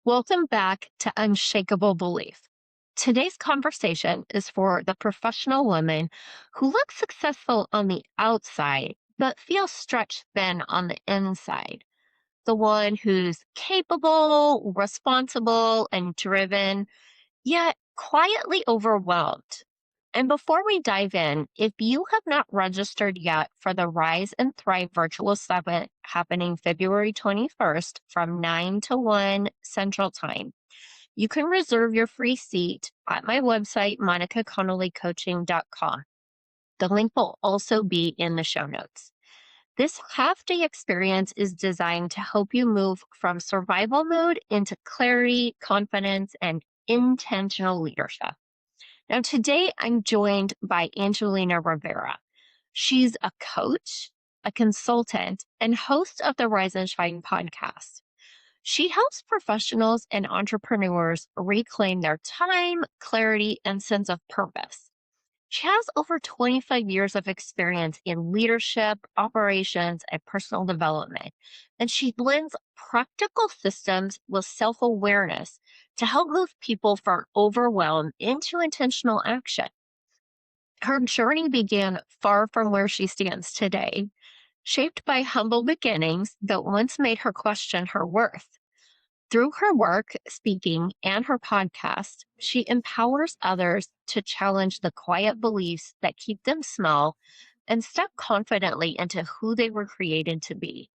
Welcome back to Unshakable Belief. Today's conversation is for the professional woman who looks successful on the outside, but feels stretched thin on the inside. The one who's capable, responsible, and driven, yet quietly overwhelmed. And before we dive in, if you have not registered yet for the Rise and Thrive Virtual Summit happening February 21st from 9 to 1 Central Time, you can reserve your free seat at my website, monicaconnollycoaching.com. The link will also be in the show notes. This half day experience is designed to help you move from survival mode into clarity, confidence, and intentional leadership. Now, today I'm joined by Angelina Rivera. She's a coach, a consultant, and host of the Rise and Shine podcast. She helps professionals and entrepreneurs reclaim their time, clarity, and sense of purpose. She has over 25 years of experience in leadership, operations, and personal development. And she blends practical systems with self awareness to help move people from overwhelm into intentional action. Her journey began far from where she stands today, shaped by humble beginnings that once made her question her worth. Through her work, speaking, and her podcast, she empowers others to challenge the quiet beliefs that keep them small and step confidently into who they were created to be.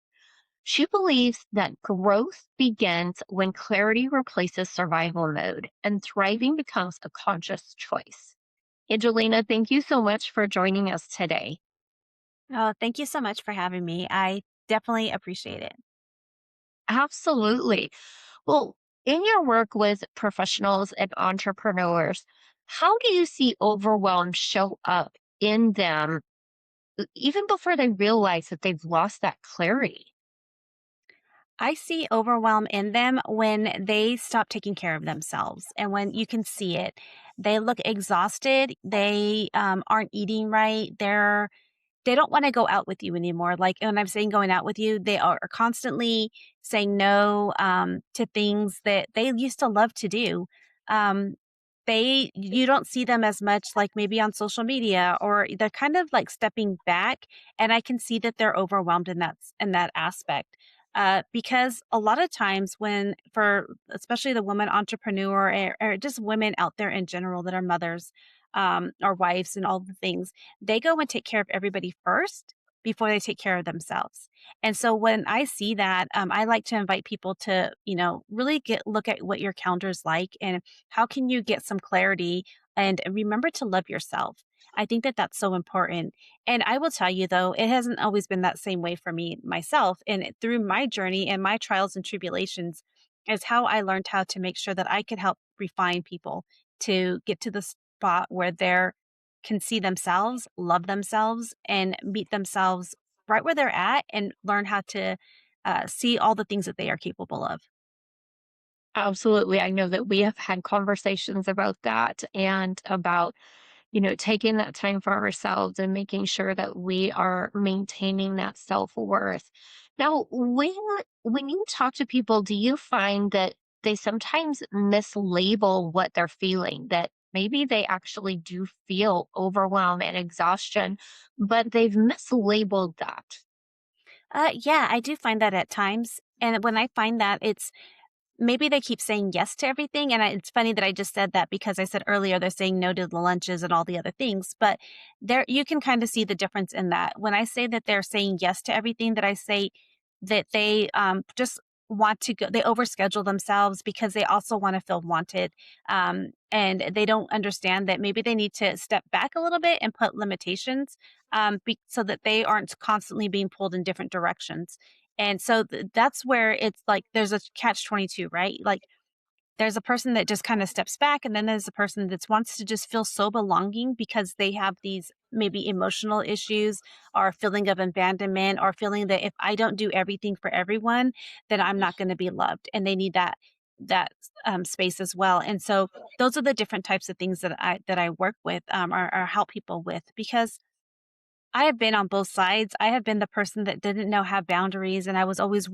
She believes that growth begins when clarity replaces survival mode and thriving becomes a conscious choice. Angelina, thank you so much for joining us today. Oh, thank you so much for having me. I definitely appreciate it. Absolutely. Well, in your work with professionals and entrepreneurs, how do you see overwhelm show up in them even before they realize that they've lost that clarity? I see overwhelm in them when they stop taking care of themselves and when you can see it. They look exhausted. They aren't eating right. They don't want to go out with you anymore. Like when I'm saying going out with you, they are constantly saying no to things that they used to love to do. Um, you don't see them as much like maybe on social media, or they're kind of like stepping back, and I can see that they're overwhelmed in that aspect. Because a lot of times when for especially the woman entrepreneur, or just women out there in general that are mothers, or wives and all the things, they go and take care of everybody first before they take care of themselves. And so when I see that, I like to invite people to, really look at what your calendar is like and how can you get some clarity and remember to love yourself. I think that that's so important. And I will tell you though, it hasn't always been that same way for me myself. And through my journey and my trials and tribulations is how I learned how to make sure that I could help refine people to get to the spot where they're can see themselves, love themselves, and meet themselves right where they're at and learn how to see all the things that they are capable of. Absolutely. I know that we have had conversations about that and about, taking that time for ourselves and making sure that we are maintaining that self-worth. Now, when you talk to people, do you find that they sometimes mislabel what they're feeling, that maybe they actually do feel overwhelm and exhaustion, but they've mislabeled that? Yeah, I do find that at times. And when I find that, it's maybe they keep saying yes to everything. And it's funny that I just said that because I said earlier they're saying no to the lunches and all the other things. But there, you can kind of see the difference in that. When I say that they're saying yes to everything, that I say that they just want to go, they overschedule themselves because they also want to feel wanted. And they don't understand that maybe they need to step back a little bit and put limitations, so that they aren't constantly being pulled in different directions. And so that's where it's like there's a catch 22, right? Like there's a person that just kind of steps back, and then there's a person that wants to just feel so belonging because they have these maybe emotional issues or feeling of abandonment or feeling that if I don't do everything for everyone, then I'm not going to be loved. And they need that space as well. And so those are the different types of things that I work with, or help people with, because I have been on both sides. I have been the person that didn't know have boundaries, and I was always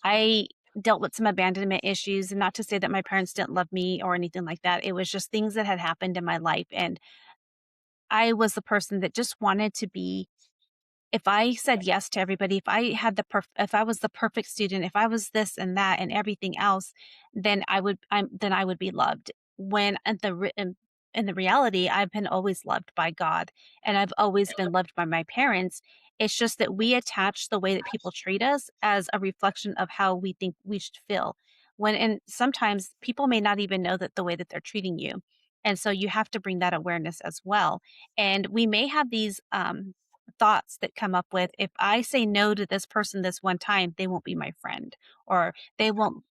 I dealt with some abandonment issues, and not to say that my parents didn't love me or anything like that. It was just things that had happened in my life, and I was the person that just wanted to be if I said yes to everybody, if I was the perfect student, if I was this and that and everything else, then I would be loved. When at the re in the reality, I've been always loved by God, and I've always been loved by my parents. It's just that we attach the way that people treat us as a reflection of how we think we should feel. And sometimes people may not even know that the way that they're treating you. And so you have to bring that awareness as well. And we may have these thoughts that come up with, if I say no to this person this one time, they won't be my friend, or they won't,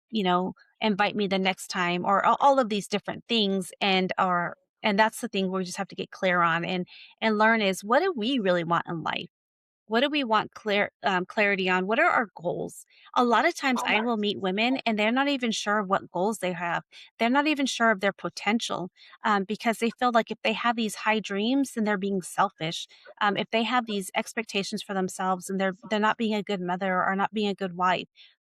invite me the next time, or all of these different things. And that's the thing we just have to get clear on and learn is, what do we really want in life? What do we want clarity on? What are our goals? A lot of times I will meet women and they're not even sure of what goals they have. They're not even sure of their potential, because they feel like if they have these high dreams, then they're being selfish. If they have these expectations for themselves and they're not being a good mother or not being a good wife,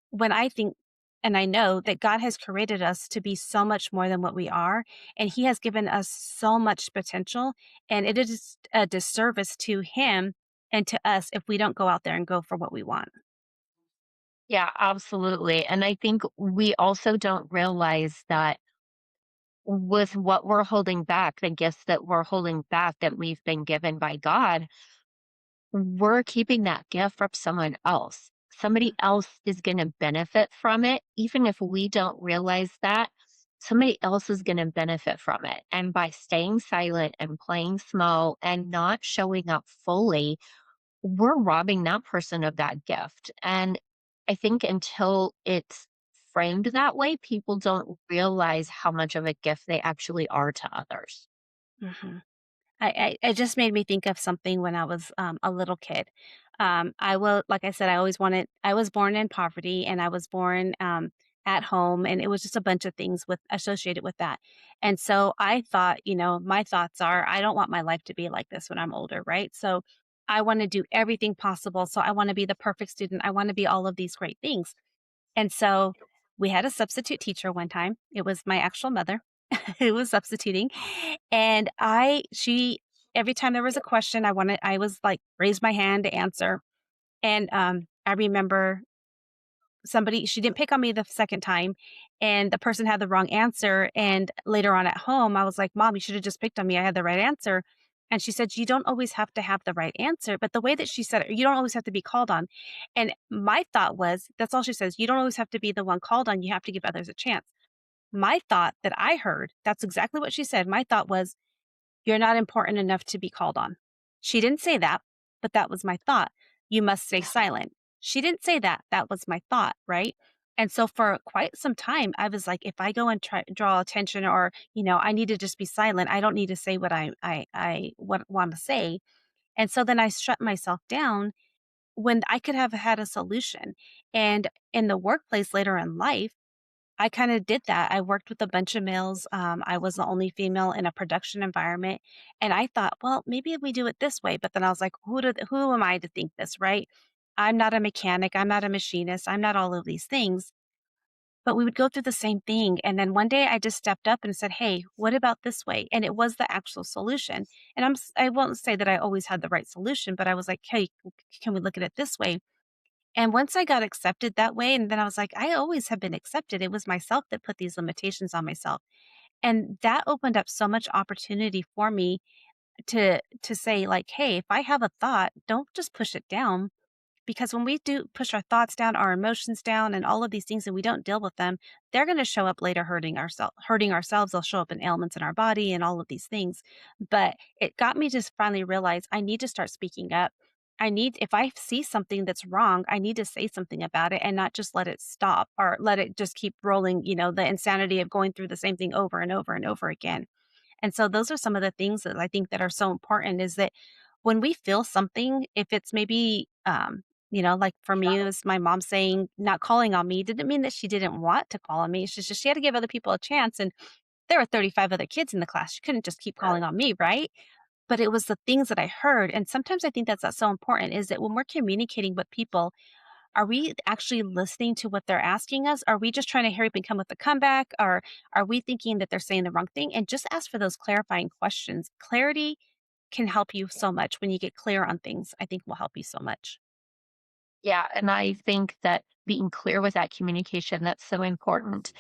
when I think and I know that God has created us to be so much more than what we are, and He has given us so much potential, and it is a disservice to Him and to us if we don't go out there and go for what we want. Yeah, absolutely. And I think we also don't realize that with what we're holding back, the gifts that we're holding back that we've been given by God, we're keeping that gift from someone else. Somebody else is going to benefit from it, even if we don't realize that. Somebody else is going to benefit from it. And by staying silent and playing small and not showing up fully, we're robbing that person of that gift. And I think until it's framed that way, people don't realize how much of a gift they actually are to others. Mhm. It just made me think of something when I was a little kid. Like I said, I was born in poverty, and I was born at home, and it was just a bunch of things associated with that. And so I thought, my thoughts are, I don't want my life to be like this when I'm older, right? So I want to do everything possible. So I want to be the perfect student. I want to be all of these great things. And so we had a substitute teacher one time. It was my actual mother who was substituting. And every time there was a question, I was like, raise my hand to answer. And I remember she didn't pick on me the second time, and the person had the wrong answer. And later on at home, I was like, Mom, you should have just picked on me. I had the right answer. And she said, you don't always have to have the right answer. But the way that she said it, you don't always have to be called on. And my thought was, that's all she says. You don't always have to be the one called on. You have to give others a chance. My thought that I heard, that's exactly what she said. My thought was, you're not important enough to be called on. She didn't say that, but that was my thought. You must stay silent. She didn't say that. That was my thought, right? And so for quite some time, I was like, if I go and try draw attention, or I need to just be silent. I don't need to say what I want to say. And so then I shut myself down when I could have had a solution. And in the workplace later in life, I kinda did that. I worked with a bunch of males. I was the only female in a production environment, and I thought, "Well, maybe if we do it this way," but then I was like, who am I to think this, right? I'm not a mechanic, I'm not a machinist, I'm not all of these things, but we would go through the same thing, and then one day I just stepped up and said, "Hey, what about this way?" And it was the actual solution, and I won't say that I always had the right solution, but I was like, "Hey, can we look at it this way?" And once I got accepted that way, and then I was like, I always have been accepted. It was myself that put these limitations on myself. And that opened up so much opportunity for me to say, like, hey, if I have a thought, don't just push it down. Because when we do push our thoughts down, our emotions down, and all of these things, and we don't deal with them, they're going to show up later hurting ourselves. They'll show up in ailments in our body and all of these things. But it got me to finally realize I need to start speaking up. If I see something that's wrong, I need to say something about it and not just let it stop or let it just keep rolling, the insanity of going through the same thing over and over and over again. And so those are some of the things that I think that are so important, is that when we feel something, if it's maybe, like for me, it was my mom saying, not calling on me didn't mean that she didn't want to call on me. It's just she had to give other people a chance. And there were 35 other kids in the class. She couldn't just keep calling on me, right? But it was the things that I heard. And sometimes I think that's so important, is that when we're communicating with people, Are we actually listening to what they're asking us? Are we just trying to hurry up and come with a comeback? Or are we thinking that they're saying the wrong thing? And just ask for those clarifying questions. Clarity can help you so much when you get clear on things, I think will help you so much. Yeah, and I think that being clear with that communication, that's so important.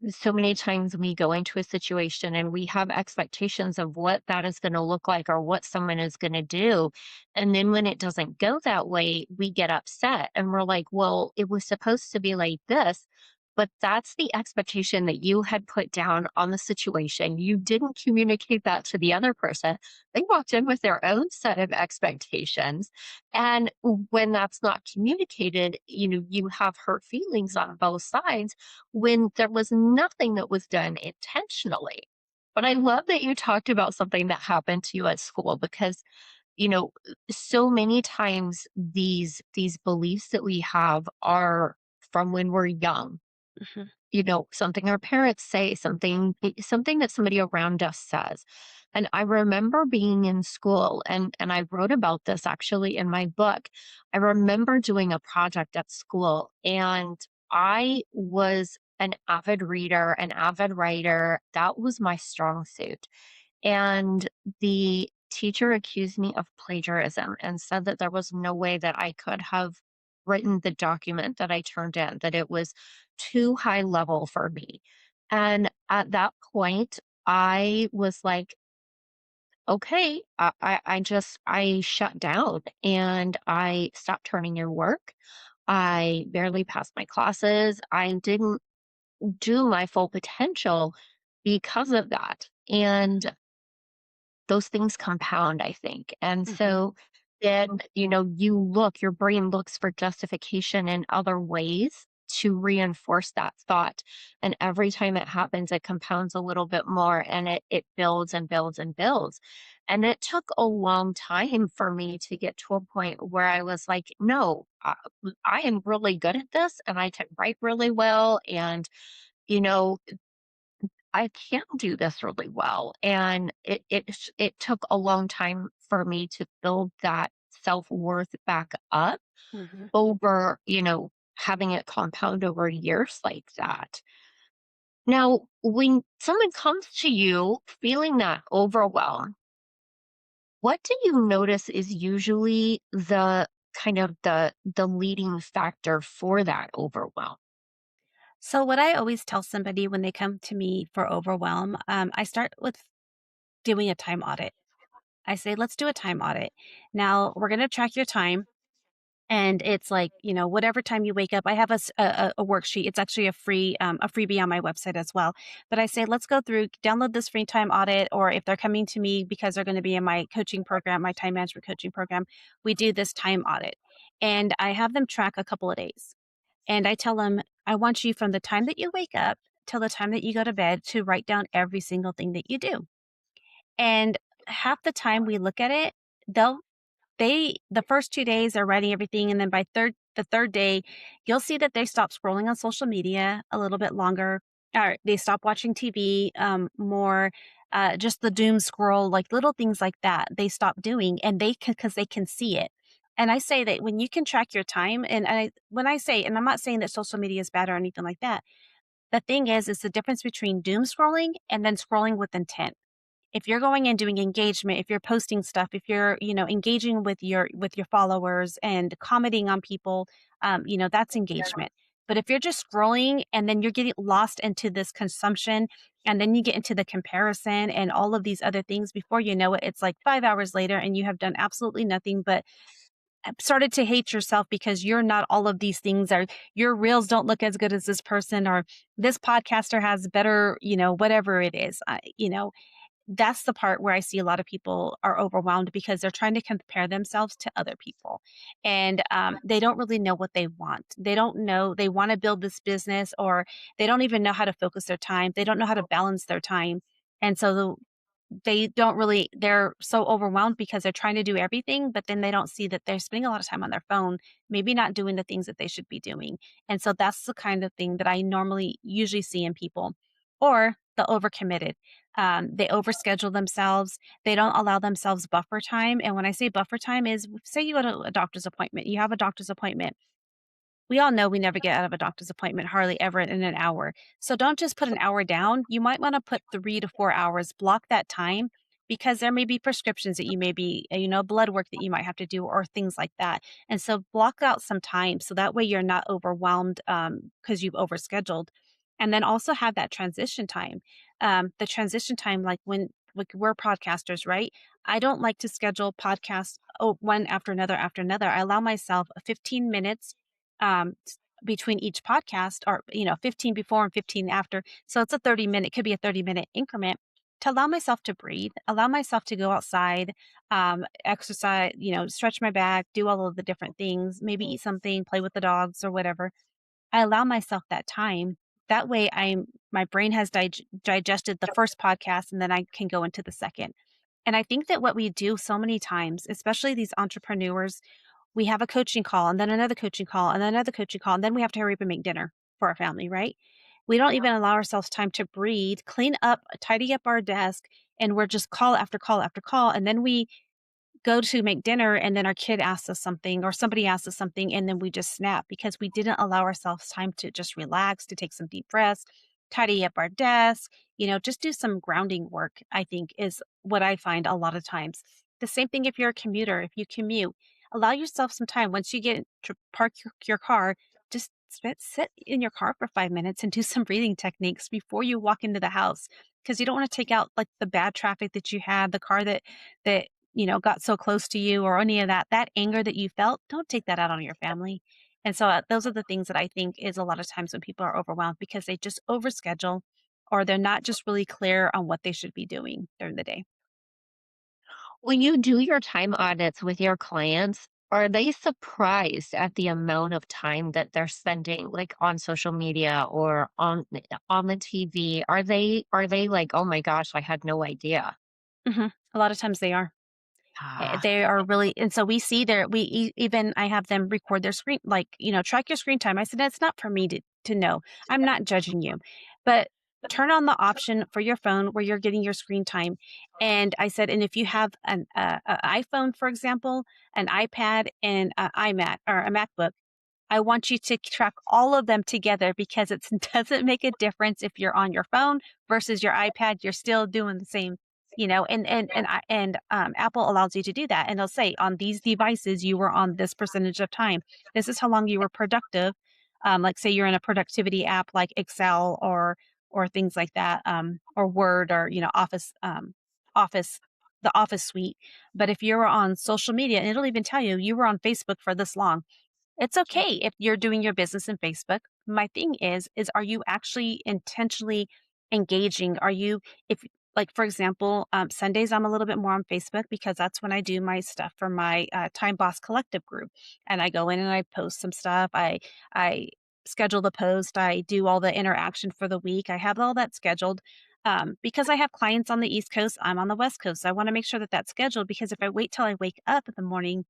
So many times we go into a situation and we have expectations of what that is going to look like or what someone is going to do. And then when it doesn't go that way, we get upset and we're like, well, it was supposed to be like this. But that's the expectation that you had put down on the situation. You didn't communicate that to the other person. They walked in with their own set of expectations. And when that's not communicated, you have hurt feelings on both sides when there was nothing that was done intentionally. But I love that you talked about something that happened to you at school because, you know, so many times these beliefs that we have are from when we're young. Mhm, Something our parents say, something that somebody around us says. And I remember being in school and I wrote about this actually in my book. I remember doing a project at school and I was an avid reader, an avid writer. That was my strong suit. And the teacher accused me of plagiarism and said that there was no way that I could have written the document that I turned in, that it was too high level for me. And at that point, I was like, okay, I shut down and I stopped turning in work. I barely passed my classes. I didn't do my full potential because of that. And those things compound, I think. And mhm, so then, your brain looks for justification in other ways to reinforce that thought. And every time it happens, it compounds a little bit more and it builds and builds and builds. And it took a long time for me to get to a point where I was like, no, I am really good at this and I can write really well. And, you know, I can do this really well. And it took a long time for me to build that self-worth back up mhm. over, having it compound over years like that. Now, when someone comes to you feeling that overwhelm, what do you notice is usually the kind of the leading factor for that overwhelm? So, what I always tell somebody when they come to me for overwhelm, I start with doing a time audit. I say, let's do a time audit. Now, we're going to track your time. And it's like, whatever time you wake up, I have a worksheet. It's actually a freebie on my website as well. But I say, let's go through, download this free time audit, or if they're coming to me because they're going to be in my coaching program, my time management coaching program, we do this time audit. And I have them track a couple of days. And I tell them, I want you from the time that you wake up till the time that you go to bed to write down every single thing that you do. And half the time we look at it, they'll the first 2 days are writing everything, and then by the 3rd day, you'll see that they stop scrolling on social media a little bit longer, or they stop watching TV, more, just the doom scroll, like, little things like that, they stop doing, and because they can see it. And I say that when you can track your time, and when I say, and I'm not saying that social media is bad or anything like that, the thing is the difference between doom scrolling and then scrolling with intent. If you're going and doing engagement, if you're posting stuff, if you're, engaging with your followers and commenting on people, that's engagement. But if you're just scrolling and then you're getting lost into this consumption and then you get into the comparison and all of these other things, before you know it, it's like 5 hours later and you have done absolutely nothing but started to hate yourself because you're not all of these things, or your reels don't look as good as this person, or this podcaster has better, whatever it is. That's the part where I see a lot of people are overwhelmed because they're trying to compare themselves to other people. And they don't really know what they want. They don't know, they want to build this business, or they don't even know how to focus their time. They don't know how to balance their time. And so they don't really, they're so overwhelmed because they're trying to do everything, but then they don't see that they're spending a lot of time on their phone, maybe not doing the things that they should be doing. And so that's the kind of thing that I normally usually see in people. Or the overcommitted. They overschedule themselves. They don't allow themselves buffer time. And when I say buffer time is, say you go to a doctor's appointment, you have a doctor's appointment we all know we never get out of a doctor's appointment hardly ever in an hour. So don't just put an hour down. You might want to put 3 to 4 hours, block that time because there may be prescriptions that you may be, blood work that you might have to do or things like that. And so block out some time so that way you're not overwhelmed because you've overscheduled. And then also have that transition time. The transition time, like we're podcasters, right? I don't like to schedule podcasts one after another. I allow myself 15 minutes between each podcast or 15 before and 15 after. So it's a 30-minute, could be a 30-minute increment to allow myself to breathe, allow myself to go outside, exercise, stretch my back, do all of the different things, maybe eat something, play with the dogs or whatever. I allow myself that time. That way my brain has digested the first podcast and then I can go into the second. And I think that what we do so many times, especially these entrepreneurs, we have a coaching call and then another coaching call and then another coaching call, and then we have to hurry up and make dinner for our family, right? We don't even allow ourselves time to breathe, clean up, tidy up our desk, and we're just call after call after call. And then we go to make dinner and then our kid asks us something or somebody asks us something and then we just snap because we didn't allow ourselves time to just relax, to take some deep breaths, tidy up our desk, just do some grounding work, I think is what I find a lot of times. The same thing if you're a commuter, if you commute, allow yourself some time. Once you get to park your car, just sit in your car for 5 minutes and do some breathing techniques before you walk into the house because you don't want to take out like the bad traffic that you had, the car that got so close to you or any of that anger that you felt, don't take that out on your family. And so those are the things that I think is a lot of times when people are overwhelmed because they just overschedule or they're not just really clear on what they should be doing during the day. When you do your time audits with your clients, are they surprised at the amount of time that they're spending like on social media or on the TV? Are they like, "Oh my gosh, I had no idea." A lot of times they are. Ah, They are really, and so we see their, even I have them record their screen, like, track your screen time. I said, that's not for me to know. I'm not judging you, but turn on the option for your phone where you're getting your screen time. And I said, and if you have a iPhone, for example, an iPad and an iMac or a MacBook, I want you to track all of them together because it doesn't make a difference if you're on your phone versus your iPad. You're still doing the same, and Apple allows you to do that, and they'll say on these devices you were on this percentage of time. This is how long you were productive. Like say you're in a productivity app like Excel or things like that, or Word or Office, the Office suite. But if you're on social media, and it'll even tell you you were on Facebook for this long, it's okay if you're doing your business in Facebook. My thing is are you actually intentionally engaging? Are you, if like for example, Sundays I'm a little bit more on Facebook because that's when I do my stuff for my Time Boss Collective group, and I go in and I post some stuff. I schedule the post. I do all the interaction for the week. I have all that scheduled. Because I have clients on the East Coast, I'm on the West Coast. So I want to make sure that that's scheduled because if I wait till I wake up in the morning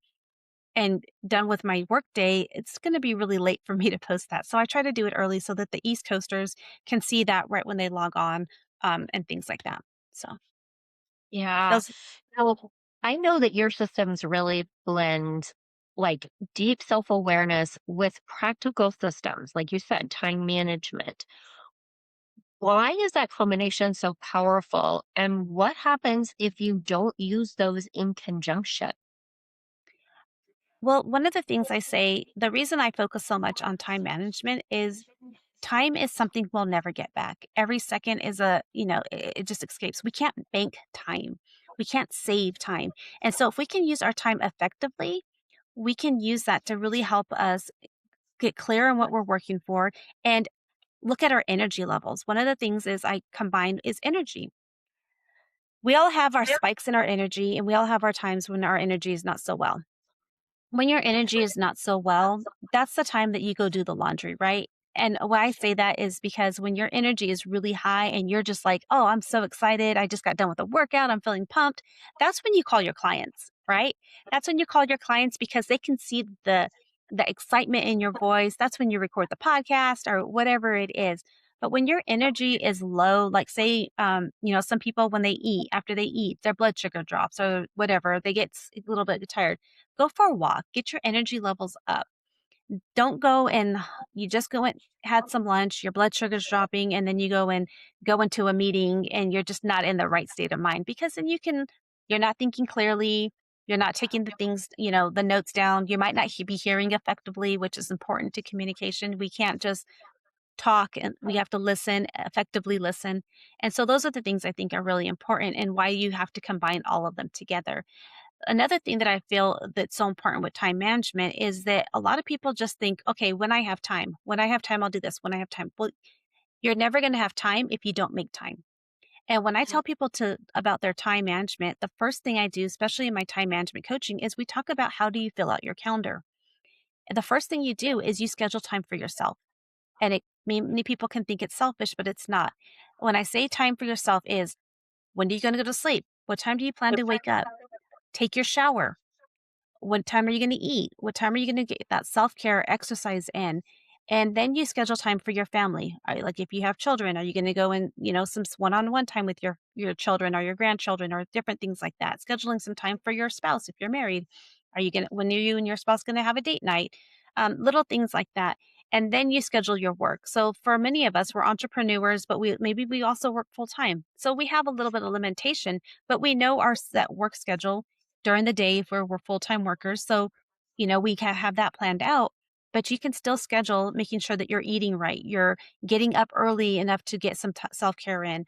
and done with my workday, it's going to be really late for me to post that. So I try to do it early so that the East Coasters can see that right when they log on, and things like that. So yeah. those, So I know that your systems really blend like deep self-awareness with practical systems, like you said, time management. Why is that combination so powerful? And what happens if you don't use those in conjunction? well, one of the things I say, the reason I focus so much on time management is time is something we'll never get back. Every second is it just escapes. We can't bank time. We can't save time. And so if we can use our time effectively, we can use that to really help us get clear on what we're working for and look at our energy levels. One of the things is I combine is energy. We all have our spikes in our energy and we all have our times when our energy is not so well. When your energy is not so well, that's the time that you go do the laundry, right? And why I say that is because when your energy is really high and you're just like, oh, I'm so excited. I just got done with a workout. I'm feeling pumped. That's when you call your clients, right? That's when you call your clients because they can see the excitement in your voice. That's when you record the podcast or whatever it is. But when your energy is low, like say, some people when they eat, after they eat, their blood sugar drops or whatever, they get a little bit tired. Go for a walk, get your energy levels up. Don't go and you just go and had some lunch, your blood sugar's dropping, and then you go into a meeting and you're just not in the right state of mind, because then you're not thinking clearly, you're not taking the things, the notes down. You might not be hearing effectively, which is important to communication. We can't just talk, and we have to listen, effectively listen. And so those are the things I think are really important, and why you have to combine all of them together. Another thing that I feel that's so important with time management is that a lot of people just think, okay, when I have time, I'll do this. When I have time, well, you're never going to have time if you don't make time. And when I tell people about their time management, the first thing I do, especially in my time management coaching, is we talk about how do you fill out your calendar. And the first thing you do is you schedule time for yourself. And many people can think it's selfish, but it's not. When I say time for yourself is, when are you going to go to sleep? What time do you plan to wake up? Take your shower. What time are you gonna eat? What time are you gonna get that self-care exercise in? And then you schedule time for your family. Like, if you have children, are you gonna go in, some one-on-one time with your children or your grandchildren or different things like that? Scheduling some time for your spouse if you're married. When are you and your spouse gonna have a date night? Little things like that. And then you schedule your work. So for many of us, we're entrepreneurs, but we also work full time. So we have a little bit of limitation, but we know our set work schedule during the day if we're full-time workers. So, we can have that planned out, but you can still schedule making sure that you're eating right. You're getting up early enough to get some self-care in.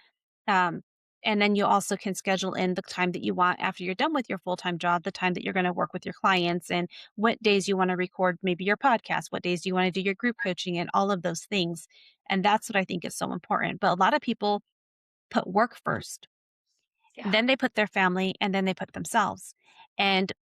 Um, and then you also can schedule in the time that you want after you're done with your full-time job, the time that you're going to work with your clients, and what days you want to record maybe your podcast, what days do you want to do your group coaching, and all of those things. And that's what I think is so important. But a lot of people put work first, Yeah. then they put their family, and then they put themselves. And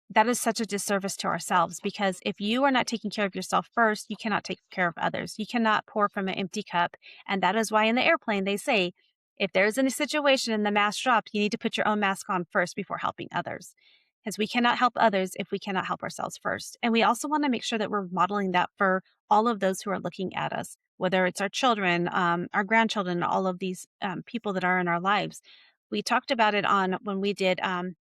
that is such a disservice to ourselves, because if you are not taking care of yourself first, you cannot take care of others. You cannot pour from an empty cup. And that is why in the airplane they say, if there's any situation and the mask drops, you need to put your own mask on first before helping others. Because we cannot help others if we cannot help ourselves first. And we also want to make sure that we're modeling that for all of those who are looking at us, whether it's our children, our grandchildren, all of these people that are in our lives. We talked about it on when we did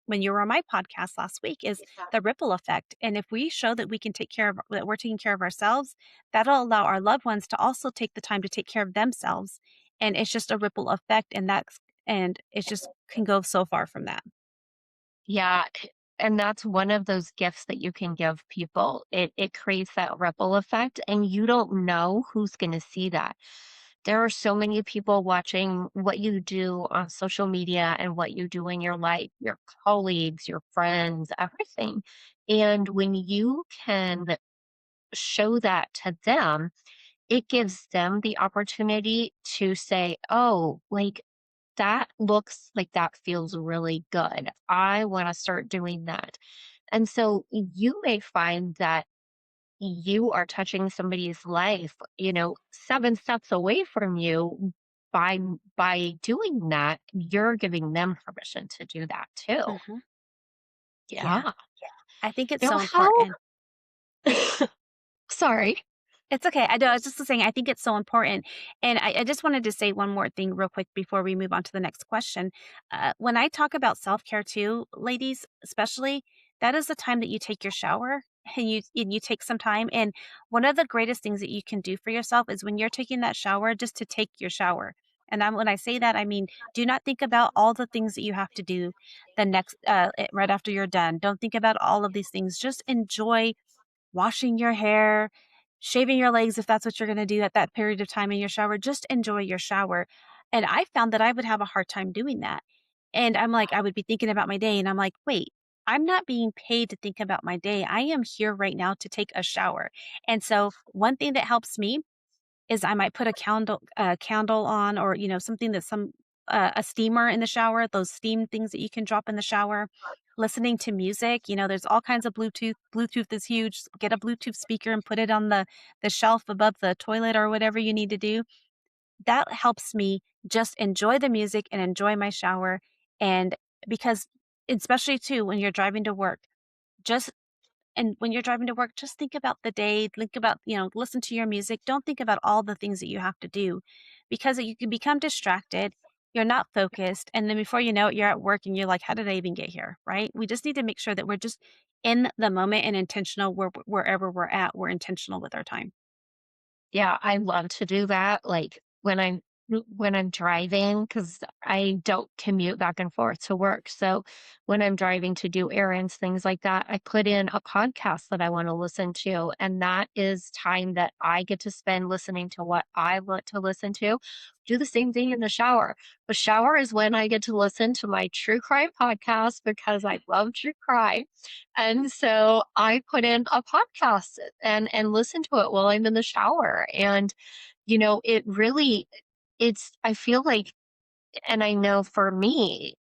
when you were on my podcast last week, is the ripple effect. And if we show that we can take care of that we're taking care of ourselves, that'll allow our loved ones to also take the time to take care of themselves. And it's just a ripple effect, and it just can go so far from that. Yeah, and that's one of those gifts that you can give people. It creates that ripple effect, and you don't know who's going to see that. There are so many people watching what you do on social media and what you do in your life, your colleagues, your friends, everything. And when you can show that to them, it gives them the opportunity to say, "Oh, like that looks like that feels really good. I want to start doing that." And so you may find that you are touching somebody's life, 7 steps away from you. By doing that, you're giving them permission to do that too. Hmm. Yeah, Yeah. I think it's Now so how important. sorry. It's okay. I know. I was just saying, I think it's so important. And I just wanted to say one more thing real quick before we move on to the next question. When I talk about self care too, ladies, especially, that is the time that you take your shower and you take some time. And one of the greatest things that you can do for yourself is when you're taking that shower, just to take your shower. And when I say that, I mean, do not think about all the things that you have to do right after you're done. Don't think about all of these things. Just enjoy washing your hair, shaving your legs if that's what you're going to do at that period of time in your shower. Just enjoy your shower. And I found that I would have a hard time doing that. And I'm like, I would be thinking about my day, and I'm like, wait, I'm not being paid to think about my day. I am here right now to take a shower. And so one thing that helps me is I might put a candle on, or something that's a steamer in the shower, those steam things that you can drop in the shower. Listening to music, there's all kinds of Bluetooth is huge. Get a Bluetooth speaker and put it on the shelf above the toilet or whatever you need to do. That helps me just enjoy the music and enjoy my shower. And because, especially too, when you're driving to work, just and when you're driving to work, just think about the day, think about, listen to your music. Don't think about all the things that you have to do, because you can become distracted. You're not focused. And then before you know it, you're at work and you're like, how did I even get here? Right? We just need to make sure that we're just in the moment and intentional wherever we're at, we're intentional with our time. Yeah, I love to do that, like, when I'm driving, because I don't commute back and forth to work, so when I'm driving to do errands, things like that, I put in a podcast that I wanna listen to, and that is time that I get to spend listening to what I want to listen to. Do the same thing in the shower. The shower is when I get to listen to my true crime podcast because I love true crime, and so I put in a podcast and listen to it while I'm in the shower. And, it really it's I feel like, and I know for me,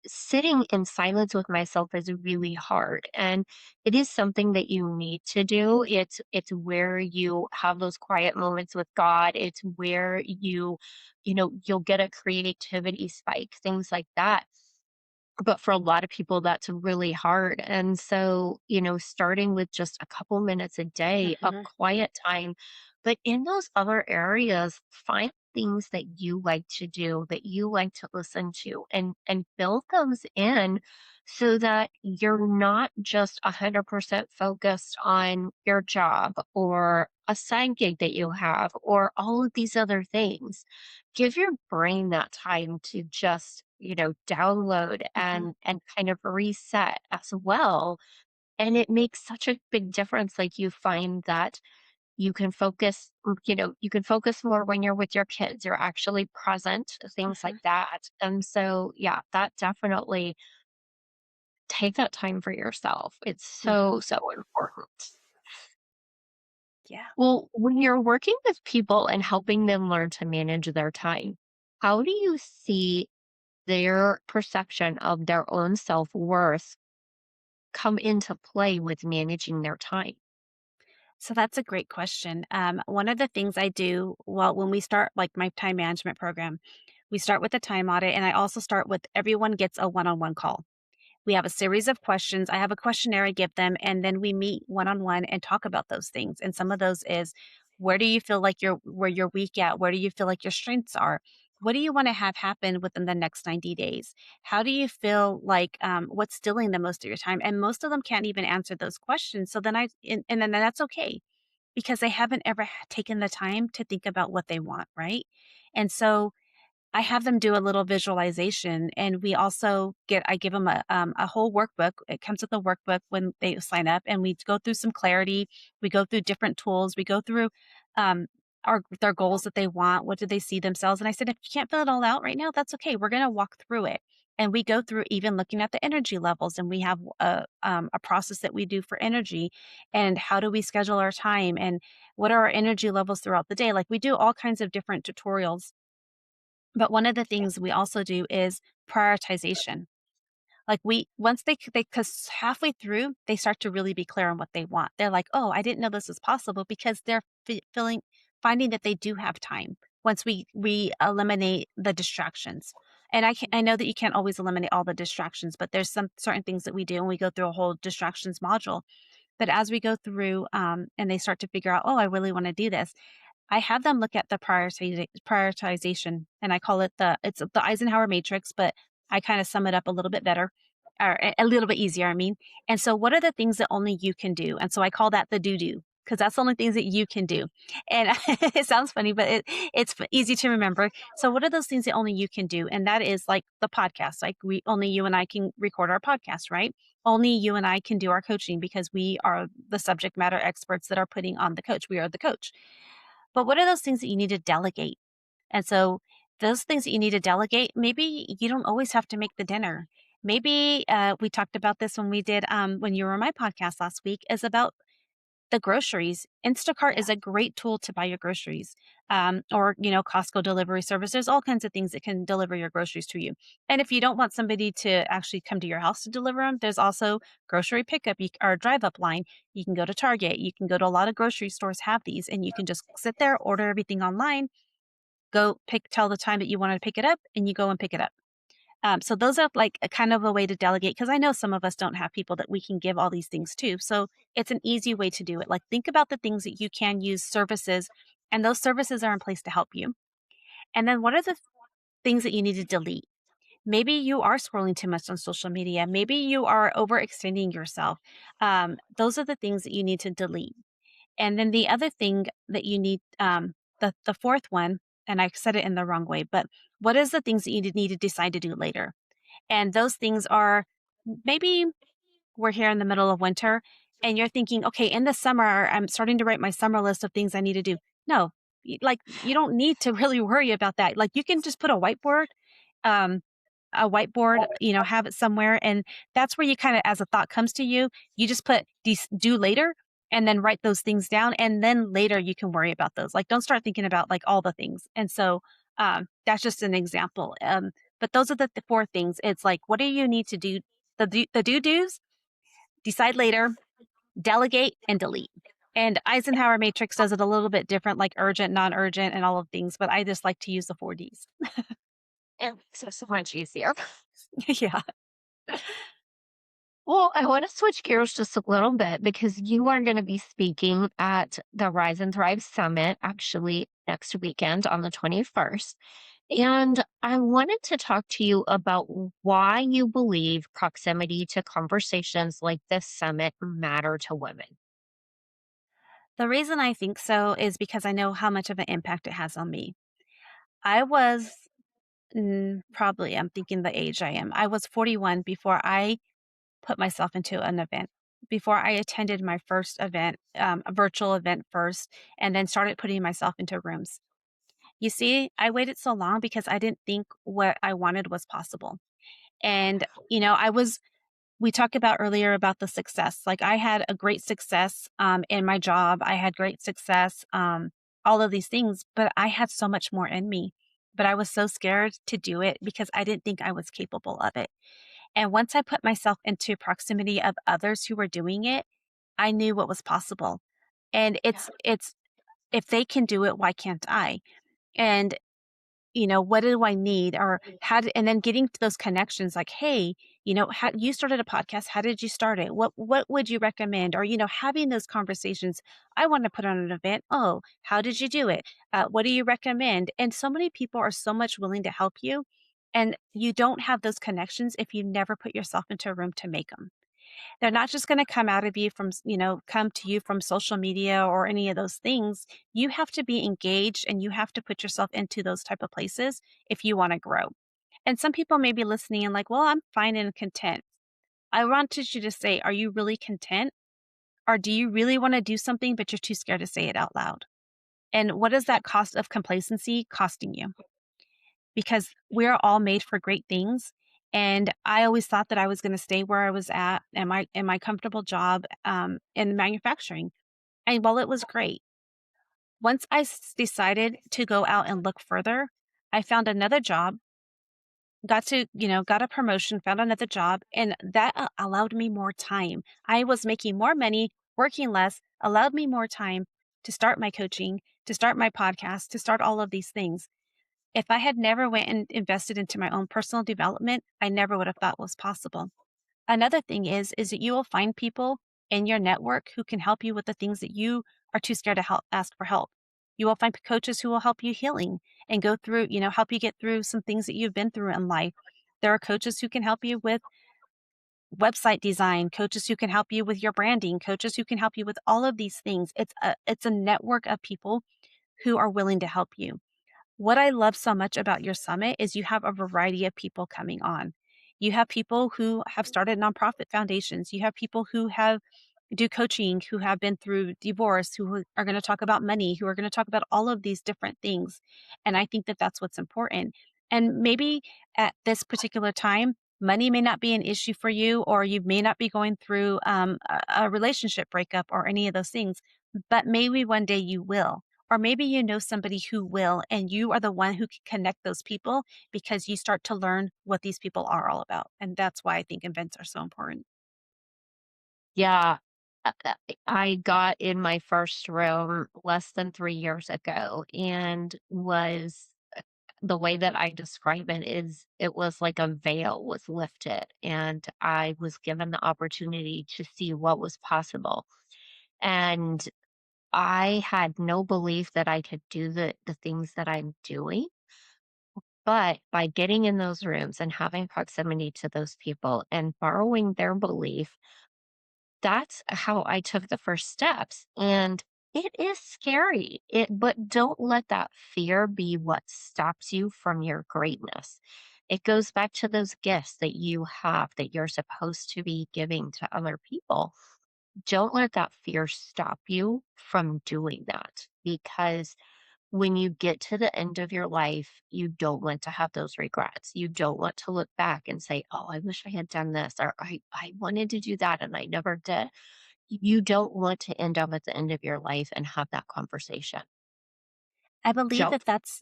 sitting in silence with myself is really hard. And it is something that you need to do. It's where you have those quiet moments with God. It's where you'll get a creativity spike, things like that. But for a lot of people, that's really hard. And so, starting with just a couple minutes a day of Mhm. quiet time, but in those other areas, find things that you like to do, that you like to listen to, and build those in so that you're not just 100% focused on your job or a side gig that you have or all of these other things. Give your brain that time to just, download Mhm. and kind of reset as well. And it makes such a big difference. Like, you find that you can focus more when you're with your kids. You're actually present, things like Mhm. that. And so, yeah, that definitely, take that time for yourself. It's so, Mhm. so important. Yeah. Well, when you're working with people and helping them learn to manage their time, how do you see their perception of their own self-worth come into play with managing their time? So that's a great question. One of the things I do, well, when we start like my time management program, we start with a time audit, and I also start with everyone gets a one-on-one call. We have a series of questions. I have a questionnaire I give them, and then we meet one on one and talk about those things. And some of those is, where do you feel like where you're weak at? Where do you feel like your strengths are? What do you want to have happen within the next 90 days? How do you feel like what's stealing the most of your time? And most of them can't even answer those questions. So then and then that's okay because they haven't ever taken the time to think about what they want, right? And so I have them do a little visualization, and we also I give them a whole workbook. It comes with a workbook when they sign up, and we go through some clarity. We go through different tools. We go through um, their goals that they want. What do they see themselves? And I said, if you can't fill it all out right now, that's okay. We're going to walk through it. And we go through even looking at the energy levels, and we have a process that we do for energy, and how do we schedule our time, and what are our energy levels throughout the day. Like, we do all kinds of different tutorials, but one of the things we also do is prioritization. Like, we once they because halfway through, they start to really be clear on what they want. They're like, "Oh, I didn't know this was possible," because they're finding that they do have time once we eliminate the distractions. And I know that you can't always eliminate all the distractions, but there's some certain things that we do, and we go through a whole distractions module. But as we go through, and they start to figure out, "Oh, I really wanna do this," I have them look at the prioritization, and I call it it's the Eisenhower matrix, but I kinda sum it up a little bit better, or a little bit easier, I mean. And so what are the things that only you can do? And so I call that the do, because that's the only things that you can do. And it sounds funny, but it's easy to remember. So what are those things that only you can do? And that is like the podcast. Like, we only you and I can record our podcast, right? Only you and I can do our coaching because we are the subject matter experts that are putting on the coach. We are the coach. But what are those things that you need to delegate? And so those things that you need to delegate, maybe you don't always have to make the dinner. Maybe we talked about this when we did when you were on my podcast last week, is about the groceries. Instacart is a great tool to buy your groceries, or Costco delivery service. There's all kinds of things that can deliver your groceries to you. And if you don't want somebody to actually come to your house to deliver them, there's also grocery pickup or drive up line. You can go to Target. You can go to a lot of grocery stores have these, and you can just sit there, order everything online, tell the time that you want to pick it up, and you go and pick it up. So those are like a kind of a way to delegate, because I know some of us don't have people that we can give all these things to. So it's an easy way to do it. Like, think about the things that you can use services, and those services are in place to help you. And then what are the things that you need to delete? Maybe you are scrolling too much on social media. Maybe you are overextending yourself. Those are the things that you need to delete. And then the other thing that you need, the fourth one, and I said it in the wrong way, but what is the things that you need to decide to do later? And those things are maybe we're here in the middle of winter and you're thinking, okay, in the summer, I'm starting to write my summer list of things I need to do. No, like you don't need to really worry about that. Like you can just put um, a whiteboard, have it somewhere. And that's where you kind of, as a thought comes to you, you just put do later and then write those things down. And then later you can worry about those. Like don't start thinking about like all the things. And so that's just an example. But those are the four things. It's like, what do you need to do? The do's, decide later, delegate, and delete. And Eisenhower matrix does it a little bit different, like urgent, non-urgent, and all of things. But I just like to use the 4 Ds. It makes it so much easier. Yeah. Well, I want to switch gears just a little bit because you are going to be speaking at the Rise and Thrive Summit actually next weekend on the 21st. And I wanted to talk to you about why you believe proximity to conversations like this summit matter to women. The reason I think so is because I know how much of an impact it has on me. I was probably, I'm thinking the age I am. I was 41 before I put myself into an event, before I attended my first event, a virtual event first, and then started putting myself into rooms. You see, I waited so long because I didn't think what I wanted was possible. And, we talked about earlier about the success. Like I had a great success in my job. I had great success, all of these things, but I had so much more in me. But I was so scared to do it because I didn't think I was capable of it. And once I put myself into proximity of others who were doing it, I knew what was possible. And it's if they can do it, why can't I? And what do I need? Or and then getting to those connections like, hey, how you started a podcast. How did you start it? What would you recommend? Or, having those conversations. I want to put on an event. Oh, how did you do it? What do you recommend? And so many people are so much willing to help you. And you don't have those connections if you never put yourself into a room to make them. They're not just gonna come out of you from come to you from social media or any of those things. You have to be engaged and you have to put yourself into those type of places if you wanna grow. And some people may be listening and like, "Well, I'm fine and content." I wanted you to say, "Are you really content? Or do you really wanna do something, but you're too scared to say it out loud?" And what is that cost of complacency costing you? Because we're all made for great things. And I always thought that I was going to stay where I was at in my comfortable job in manufacturing. And while it was great, once decided to go out and look further, I found another job, got a promotion, found another job, and that allowed me more time. I was making more money, working less, allowed me more time to start my coaching, to start my podcast, to start all of these things. If I had never went and invested into my own personal development, I never would have thought was possible. Another thing is that you will find people in your network who can help you with the things that you are too scared to ask for help. You will find coaches who will help you healing and go through, help you get through some things that you've been through in life. There are coaches who can help you with website design, coaches who can help you with your branding, coaches who can help you with all of these things. It's a network of people who are willing to help you. What I love so much about your summit is you have a variety of people coming on. You have people who have started nonprofit foundations. You have people who have do coaching, who have been through divorce, who are going to talk about money, who are going to talk about all of these different things. And I think that that's what's important. And maybe at this particular time, money may not be an issue for you, or you may not be going through a relationship breakup or any of those things, but maybe one day you will. Or maybe you know somebody who will, and you are the one who can connect those people because you start to learn what these people are all about. And that's why I think events are so important. Yeah. I got in my first room less than 3 years ago and was the way that I describe it is it was like a veil was lifted and I was given the opportunity to see what was possible. And I had no belief that I could do the things that I'm doing. But by getting in those rooms and having proximity to those people and borrowing their belief, that's how I took the first steps. And it is scary. But don't let that fear be what stops you from your greatness. It goes back to those gifts that you have that you're supposed to be giving to other people. Don't let that fear stop you from doing that, because when you get to the end of your life, you don't want to have those regrets. You don't want to look back and say, oh, I wish I had done this, or I wanted to do that and I never did. You don't want to end up at the end of your life and have that conversation. I believe Don't that that's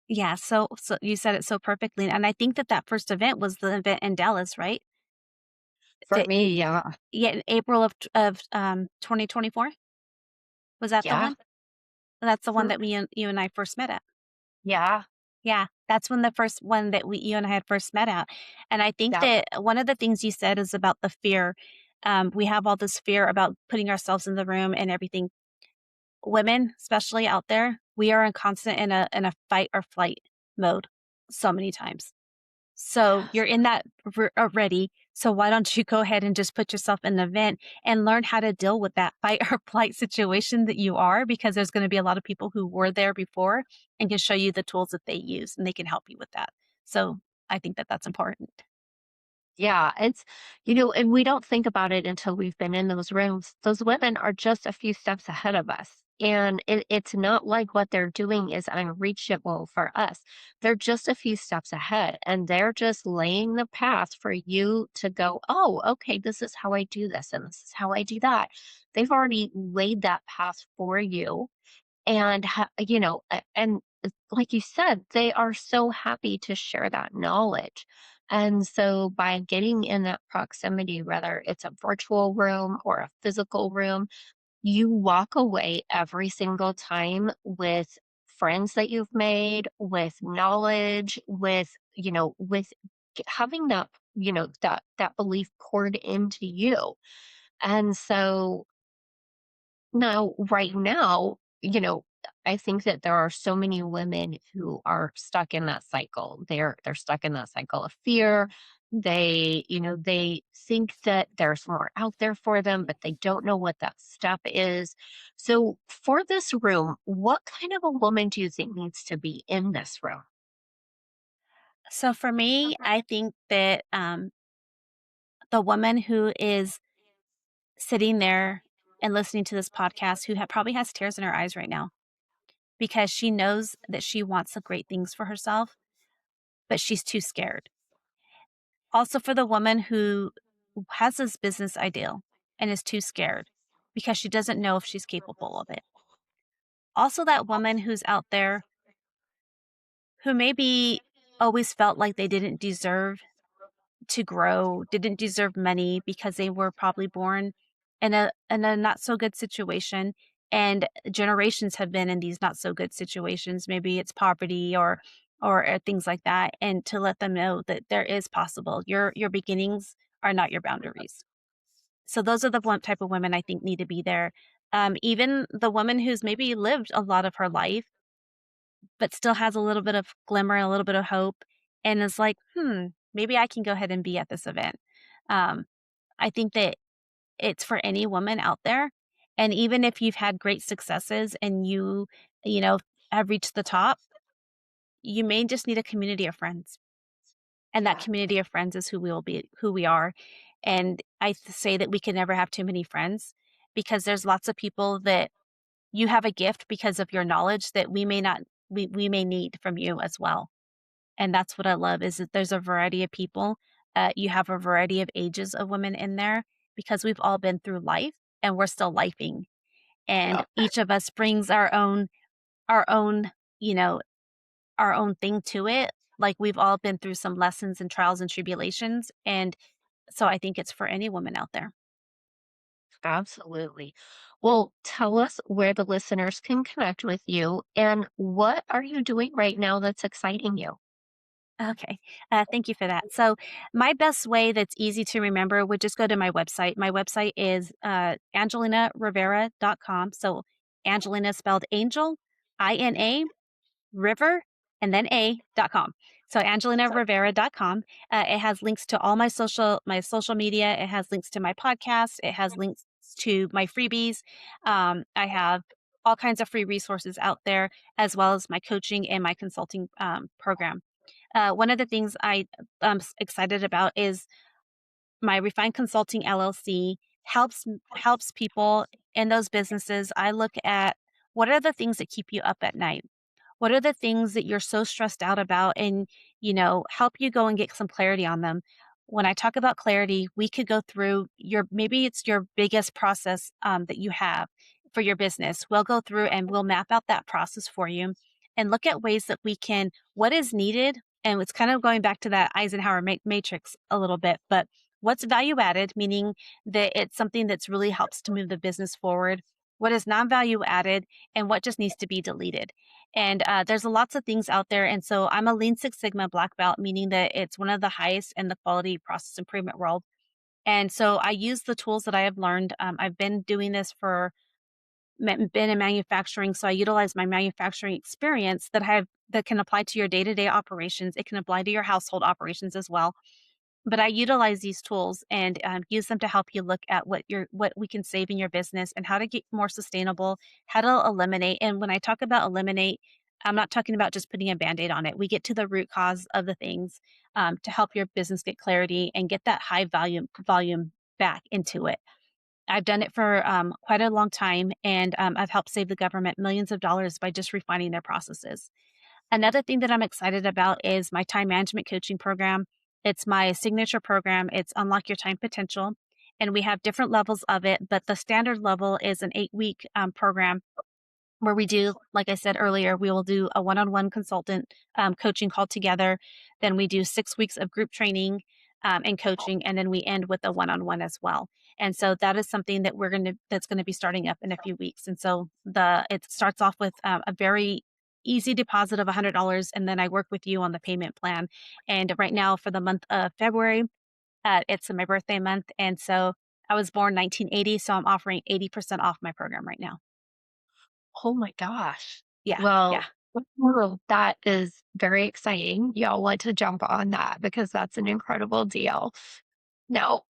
yeah, so you said it so perfectly, and I think that that first event was the event in Dallas, right? for Did me, yeah. Yeah, in April of 2024? Was that the Yeah. one? That's the one Mhm. that you and I first met at. Yeah. Yeah, that's when the first one that you and I had first met at, and I think That that one of the things you said is about the fear. We have all this fear about putting ourselves in the room and everything. Women, especially out there, we are in constant in a fight or flight mode so many times. So yes. you're in that already. So why don't you go ahead and just put yourself in the event and learn how to deal with that fight or flight situation that you are, because there's going to be a lot of people who were there before and can show you the tools that they use and they can help you with that. So I think that that's important. Yeah, and we don't think about it until we've been in those rooms. Those women are just a few steps ahead of us. And it's not like what they're doing is unreachable for us. They're just a few steps ahead, and they're just laying the path for you to go, oh, okay, this is how I do this, and this is how I do that. They've already laid that path for you, and and like you said, they are so happy to share that knowledge. And so by getting in that proximity, whether it's a virtual room or a physical room, you walk away every single time with friends that you've made, with knowledge, with having that belief poured into you. And so now, right now, I think that there are so many women who are stuck in that cycle. They're stuck in that cycle of fear. They think that there's more out there for them, but they don't know what that step is. So, for this room, what kind of a woman do you think needs to be in this room? So for me, I think that the woman who is sitting there and listening to this podcast, who probably has tears in her eyes right now because she knows that she wants the great things for herself, but she's too scared. Also, for the woman who has this business ideal and is too scared because she doesn't know if she's capable of it. Also, that woman who's out there who maybe always felt like they didn't deserve to grow, didn't deserve money because they were probably born in a not so good situation, and generations have been in these not so good situations. Maybe it's poverty or things like that, and to let them know that there is possible. Your beginnings are not your boundaries. So those are the one type of women I think need to be there. Even the woman who's maybe lived a lot of her life but still has a little bit of glimmer, a little bit of hope, and is like, maybe I can go ahead and be at this event. Um, I think that it's for any woman out there. And even if you've had great successes and you know, have reached the top, you may just need a community of friends. And that Yeah, community of friends is who we are. And say that we can never have too many friends because there's lots of people that you have a gift because of your knowledge that we may not, we may need from you as well. And that's what I love is that there's a variety of people. You have a variety of ages of women in there because we've all been through life and we're still lifing. And yeah. each of us brings our own, you know, our own thing to it. Like we've all been through some lessons and trials and tribulations. And so I think it's for any woman out there. Absolutely. Well, tell us where the listeners can connect with you and what are you doing right now that's exciting you? Okay. Thank you for that. So, my best way that's easy to remember would just go to my website. My website is angelinarivera.com. So, Angelina spelled angel, INA, river, and then a.com. So angelinarivera.com. It has links to all my social media. It has links to my podcast. It has links to my freebies. I have all kinds of free resources out there, as well as my coaching and my consulting program. One of the things I'm excited about is my Refined Consulting LLC helps people in those businesses. I look at what are the things that keep you up at night? What are the things that you're so stressed out about and, help you go and get some clarity on them? When I talk about clarity, we could go through maybe it's your biggest process that you have for your business. We'll go through and we'll map out that process for you and look at ways that what is needed. And it's kind of going back to that Eisenhower matrix a little bit, but what's value added, meaning that it's something that's really helps to move the business forward. What is non value added and what just needs to be deleted. And there's lots of things out there. And so I'm a Lean Six Sigma black belt, meaning that it's one of the highest in the quality process improvement world. And so I use the tools that I have learned. I've been doing this been in manufacturing. So I utilize my manufacturing experience that can apply to your day to day operations. It can apply to your household operations as well. But I utilize these tools and use them to help you look at what we can save in your business and how to get more sustainable, how to eliminate. And when I talk about eliminate, I'm not talking about just putting a band-aid on it. We get to the root cause of the things to help your business get clarity and get that high volume back into it. I've done it for quite a long time, and I've helped save the government millions of dollars by just refining their processes. Another thing that I'm excited about is my time management coaching program. It's my signature program. It's Unlock Your Time Potential. And we have different levels of it, but the standard level is an 8-week program where we do, like I said earlier, we will do a one-on-one consultant coaching call together. Then we do 6 weeks of group training and coaching, and then we end with a one-on-one as well. And so that is something that's going to be starting up in a few weeks. And so it starts off with a very easy deposit of $100, and then I work with you on the payment plan. And right now, for the month of February, it's my birthday month, and so I was born 1980, so I'm offering 80% off my program right now. Oh my gosh. Yeah, yeah. Well, that is very exciting. Y'all want to jump on that because that's an incredible deal. Now,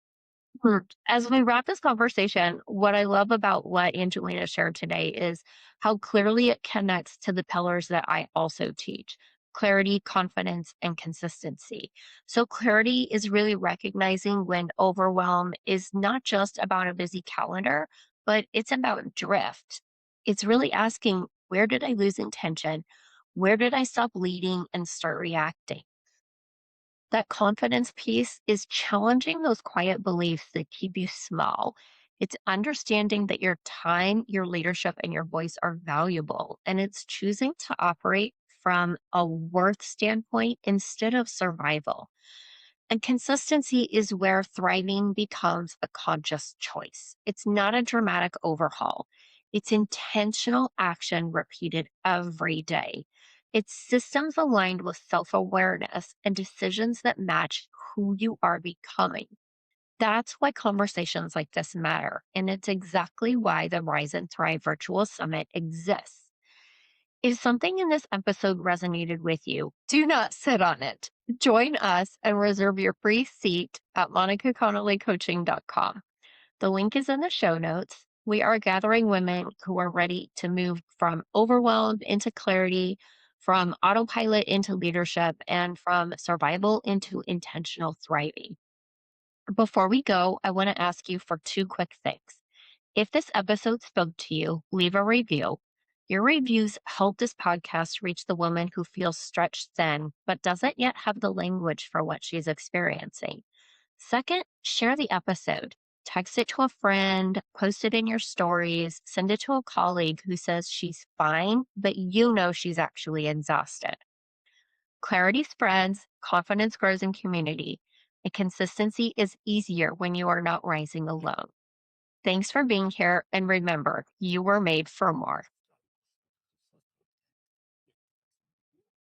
as we wrap this conversation, what I love about what Angelina shared today is how clearly it connects to the pillars that I also teach: clarity, confidence, and consistency. So, clarity is really recognizing when overwhelm is not just about a busy calendar, but it's about drift. It's really asking, where did I lose intention? Where did I stop leading and start reacting? That confidence piece is challenging those quiet beliefs that keep you small. It's understanding that your time, your leadership, and your voice are valuable. And it's choosing to operate from a worth standpoint instead of survival. And consistency is where thriving becomes a conscious choice. It's not a dramatic overhaul, it's intentional action repeated every day. It's systems aligned with self awareness and decisions that match who you are becoming. That's why conversations like this matter. And it's exactly why the Rise and Thrive Virtual Summit exists. If something in this episode resonated with you, do not sit on it. Join us and reserve your free seat at monicaconnollycoaching.com. The link is in the show notes. We are gathering women who are ready to move from overwhelmed into clarity, from autopilot into leadership, and from survival into intentional thriving. Before we go, I want to ask you for two quick things. If this episode spoke to you, leave a review. Your reviews help this podcast reach the woman who feels stretched thin but doesn't yet have the language for what she's experiencing. Second, share the episode. Text it to a friend, post it in your stories, send it to a colleague who says she's fine, but you know she's actually exhausted. Clarity spreads, confidence grows in community, and consistency is easier when you are not rising alone. Thanks for being here, and remember, you were made for more.